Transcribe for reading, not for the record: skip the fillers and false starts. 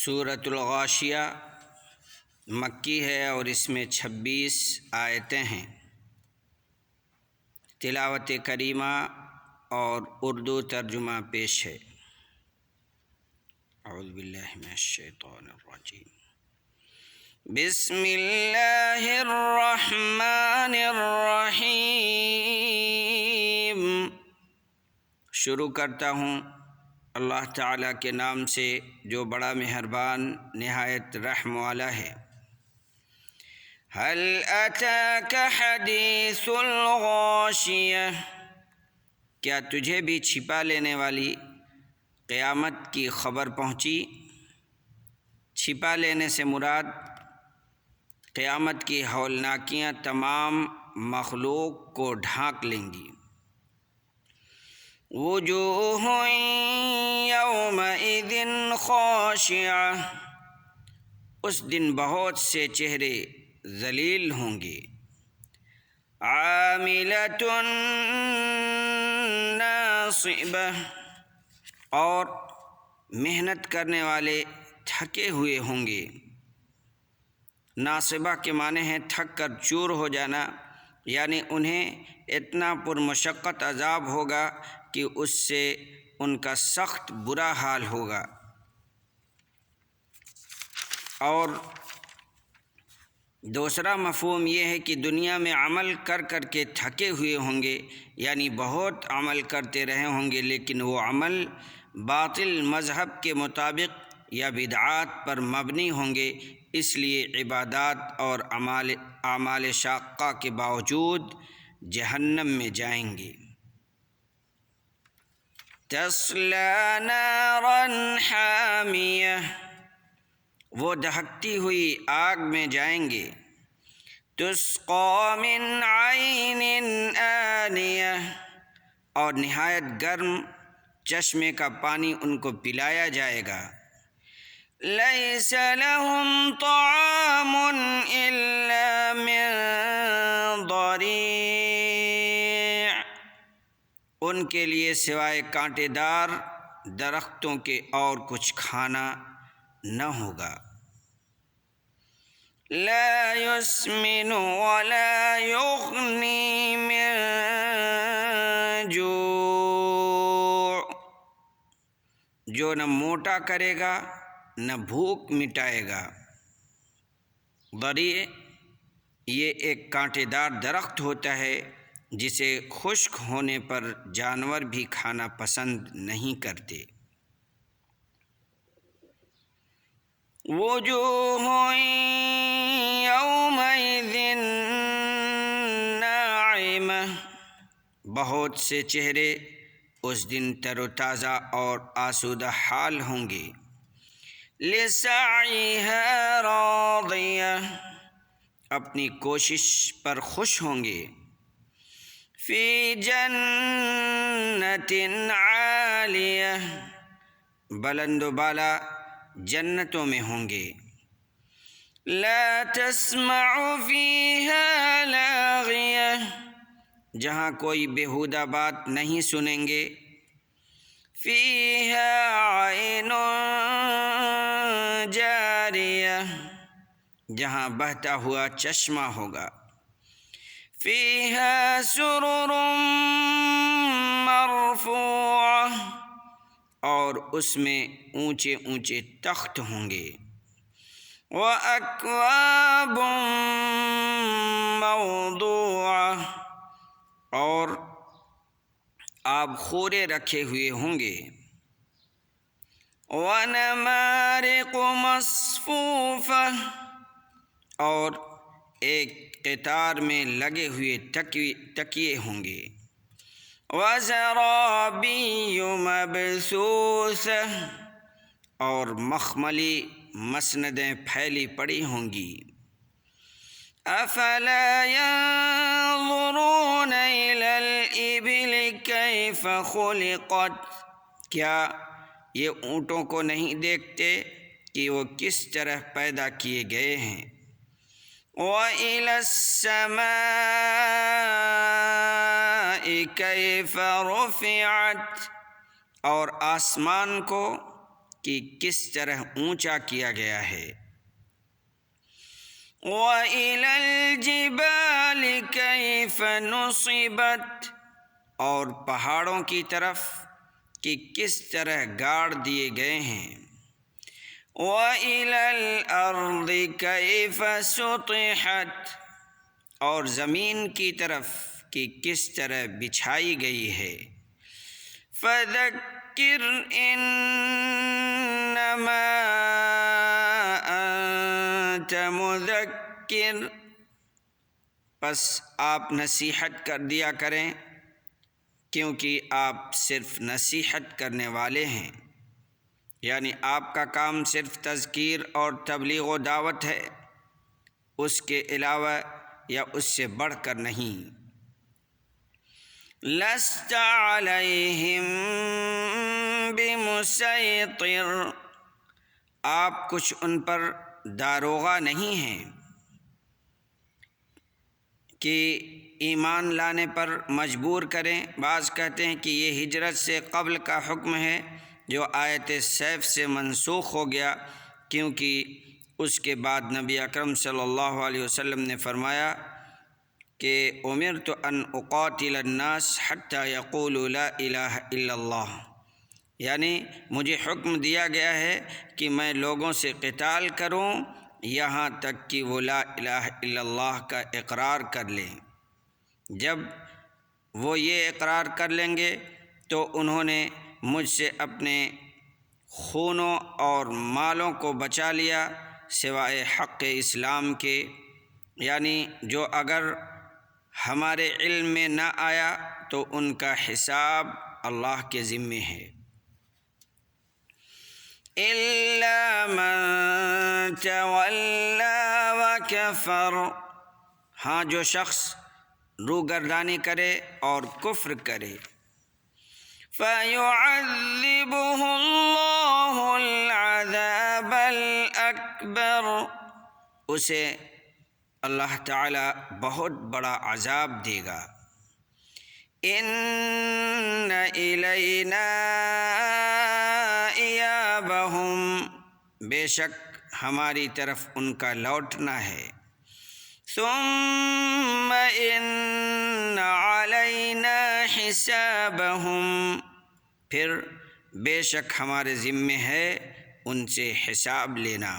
سورۃ الغاشیہ مکی ہے اور اس میں 26 آیتیں ہیں۔ تلاوت کریمہ اور اردو ترجمہ پیش ہے۔ اعوذ باللہ من الشیطان الرجیم۔ بسم اللہ الرحمن الرحیم۔ شروع کرتا ہوں اللہ تعالیٰ کے نام سے جو بڑا مہربان نہایت رحم والا ہے۔ هل اتاک حدیث الغاشیہ، کیا تجھے بھی چھپا لینے والی قیامت کی خبر پہنچی؟ چھپا لینے سے مراد قیامت کی ہولناکیاں تمام مخلوق کو ڈھانک لیں گی۔ وجوہ یومئذ خاشعہ، اس دن بہت سے چہرے ذلیل ہوں گے۔ عاملۃ ناصبہ، اور محنت کرنے والے تھکے ہوئے ہوں گے۔ ناصبہ کے معنی ہے تھک کر چور ہو جانا، یعنی انہیں اتنا پرمشقت عذاب ہوگا کہ اس سے ان کا سخت برا حال ہوگا۔ اور دوسرا مفہوم یہ ہے کہ دنیا میں عمل کر کر کے تھکے ہوئے ہوں گے، یعنی بہت عمل کرتے رہے ہوں گے، لیکن وہ عمل باطل مذہب کے مطابق یا بدعات پر مبنی ہوں گے، اس لیے عبادات اور اعمال شاقہ کے باوجود جہنم میں جائیں گے۔ تصلیٰ نارا حامیہ، وہ دہکتی ہوئی آگ میں جائیں گے۔ تسقیٰ من عین آنیہ، اور نہایت گرم چشمے کا پانی ان کو پلایا جائے گا۔ لیس لہم طعام الا من ضریع، ان کے لیے سوائے کانٹے دار درختوں کے اور کچھ کھانا نہ ہوگا۔ لا یسمن ولا یغنی من جوع، جو نہ موٹا کرے گا نہ بھوک مٹائے گا۔ ضریع یہ ایک کانٹے دار درخت ہوتا ہے جسے خشک ہونے پر جانور بھی کھانا پسند نہیں کرتے۔ وجوہ یومئذ ناعمہ، بہت سے چہرے اس دن تر و تازہ اور آسودہ حال ہوں گے۔ لسعیہا راضیہ، اپنی کوشش پر خوش ہوں گے۔ فی جنت عالیہ، بلند و بالا جنتوں میں ہوں گے۔ لا تسمع فیہا لاغیہ، جہاں کوئی بیہودہ بات نہیں سنیں گے۔ فیہا عین جاریہ، جہاں بہتا ہوا چشمہ ہوگا۔ فیہا سرر مرفوعہ، اور اس میں اونچے اونچے تخت ہوں گے۔ وَأَكْوَابٌ مَوْضُوعَةٌ، اور آب خورے رکھے ہوئے ہوں گے۔ وَنَمَارِقُ مَصْفُوفَةٌ، اور ایک قطار میں لگے ہوئے تکیے ہوں گے۔ وَزَرَابِيُّ مَبْثُوثَةٌ، اور مخملی مسندیں پھیلی پڑی ہوں گی۔ أَفَلَا يَنظُرُونَ إِلَى الْإِبِلِ كَيْفَ خُلِقَتْ، کیا یہ اونٹوں کو نہیں دیکھتے کہ وہ کس طرح پیدا کیے گئے ہیں۔ وَإِلَى السَّمَاءِ كَيْفَ رُفِعَتْ، اور آسمان کو کہ کس طرح اونچا کیا گیا ہے۔ وَإِلَى الْجِبَالِ كَيْفَ نُصِبَتْ، اور پہاڑوں کی طرف کہ کس طرح گاڑ دیے گئے ہیں۔ وَإِلَى الْأَرْضِ كَيْفَ سُطِحَتْ، اور زمین کی طرف کہ کس طرح بچھائی گئی ہے۔ فَذَكِّرْ إِنَّمَا أَنْتَ مُذَكِّرٌ، پس آپ نصیحت کر دیا کریں، کیونکہ آپ صرف نصیحت کرنے والے ہیں، یعنی آپ کا کام صرف تذکیر اور تبلیغ و دعوت ہے، اس کے علاوہ یا اس سے بڑھ کر نہیں۔ لَسْتَ عَلَيْهِمْ بِمُسَيْطِرٍ، آپ کچھ ان پر داروغہ نہیں ہیں کہ ایمان لانے پر مجبور کریں۔ بعض کہتے ہیں کہ یہ ہجرت سے قبل کا حکم ہے جو آیت سیف سے منسوخ ہو گیا، کیونکہ اس کے بعد نبی اکرم صلی اللہ علیہ وسلم نے فرمایا کہ امرت ان اقاتل الناس حتی یقولوا لا الہ الا اللہ، یعنی مجھے حکم دیا گیا ہے کہ میں لوگوں سے قتال کروں یہاں تک کہ وہ لا الہ الا اللہ کا اقرار کر لیں۔ جب وہ یہ اقرار کر لیں گے تو انہوں نے مجھ سے اپنے خونوں اور مالوں کو بچا لیا سوائے حق اسلام کے، یعنی جو اگر ہمارے علم میں نہ آیا تو ان کا حساب اللہ کے ذمے ہے۔ إِلَّا مَن تَوَلَّى وَكَفَرَ، ہاں جو شخص روگردانی کرے اور کفر کرے۔ فَيُعَذِّبُهُ اللَّهُ الْعَذَابَ الْأَكْبَرَ، اسے اللہ تعالی بہت بڑا عذاب دے گا۔ إِنَّ إِلَيْنَا إِيَابَهُمْ، بے شک ہماری طرف ان کا لوٹنا ہے۔ ثُمَّ إِنَّ عَلَيْنَا حِسَابَهُمْ، پھر بے شک ہمارے ذمے ہے ان سے حساب لینا۔